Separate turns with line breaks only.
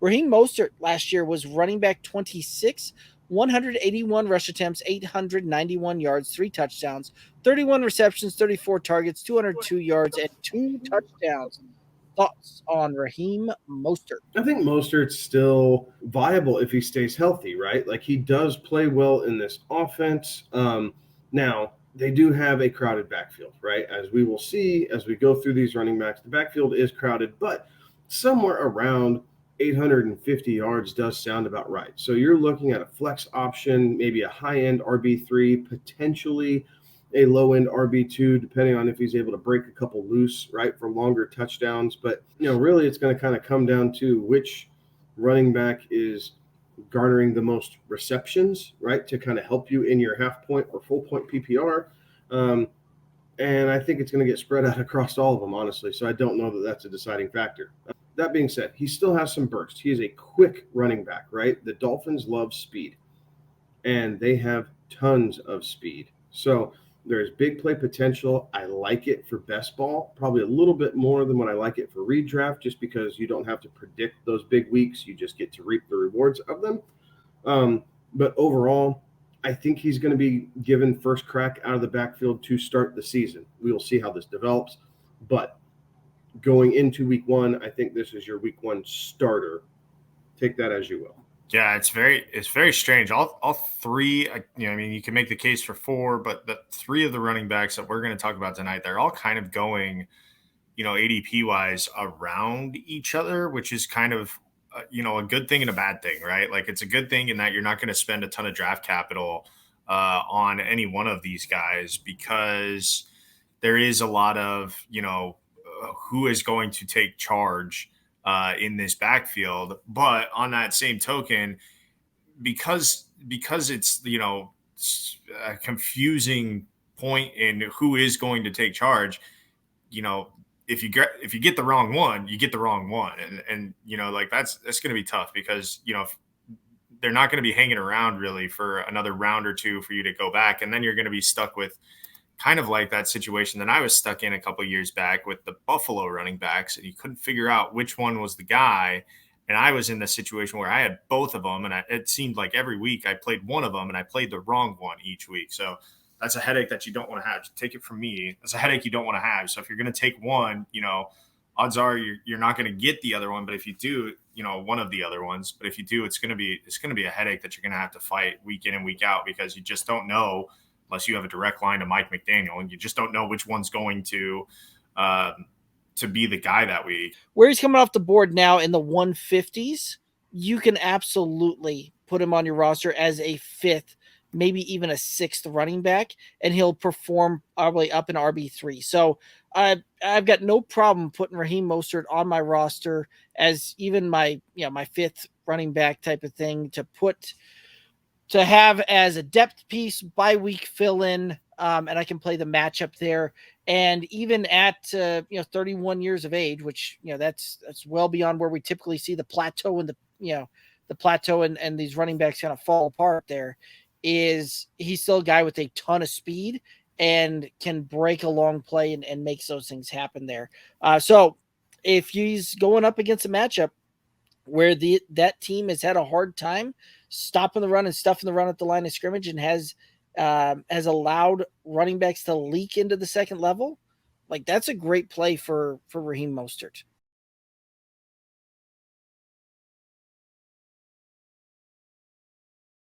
Raheem Mostert last year was running back 26, 181 rush attempts, 891 yards, 3 touchdowns, 31 receptions, 34 targets, 202 yards, and 2 touchdowns. Thoughts on Raheem Mostert?
I think Mostert's still viable if he stays healthy, right? Like he does play well in this offense. Now, they do have a crowded backfield, right? As we will see as we go through these running backs, the backfield is crowded, but somewhere around 850 yards does sound about right. So you're looking at a flex option, maybe a high end RB3, potentially a low end RB2, depending on if he's able to break a couple loose, right, for longer touchdowns. But, really it's going to kind of come down to which running back is garnering the most receptions, right, to kind of help you in your half point or full point PPR. And I think it's going to get spread out across all of them, honestly. So I don't know that that's a deciding factor. That being said, he still has some burst. He is a quick running back, right? The Dolphins love speed, and they have tons of speed. So there's big play potential. I like it for best ball, probably a little bit more than what I like it for redraft, just because you don't have to predict those big weeks. You just get to reap the rewards of them. But overall, I think he's going to be given first crack out of the backfield to start the season. We will see how this develops. But going into week one, I think this is your week one starter. Take that as you will.
Yeah, it's very strange. All three, I mean, you can make the case for four, but the three of the running backs that we're going to talk about tonight, they're all kind of going, ADP wise around each other, which is kind of, a good thing and a bad thing, right? Like it's a good thing in that you're not going to spend a ton of draft capital on any one of these guys because there is a lot of, who is going to take charge in this backfield. But on that same token, because it's a confusing point in who is going to take charge, if you get the wrong one, you get the wrong one, and like that's going to be tough because they're not going to be hanging around really for another round or two for you to go back, and then you're going to be stuck with kind of like that situation that I was stuck in a couple of years back with the Buffalo running backs, and you couldn't figure out which one was the guy. And I was in the situation where I had both of them, and it seemed like every week I played one of them, and I played the wrong one each week. So that's a headache that you don't want to have. Take it from me. That's a headache you don't want to have. So if you're going to take one, odds are you're not going to get the other one. But if you do, one of the other ones. But if you do, it's going to be a headache that you're going to have to fight week in and week out because you just don't know. Unless you have a direct line to Mike McDaniel, and you just don't know which one's going to be the guy that week.
Where he's coming off the board now in the 150s, you can absolutely put him on your roster as a fifth, maybe even a sixth running back, and he'll perform probably up in RB3. So I've got no problem putting Raheem Mostert on my roster as even my fifth running back type of thing to have as a depth piece, bye week fill in, and I can play the matchup there. And even at 31 years of age, which that's well beyond where we typically see the plateau and the plateau and these running backs kind of fall apart. There is he's still a guy with a ton of speed and can break a long play and makes those things happen there. So if he's going up against a matchup where that team has had a hard time stopping the run and stuffing the run at the line of scrimmage and has allowed running backs to leak into the second level, like that's a great play for Raheem Mostert.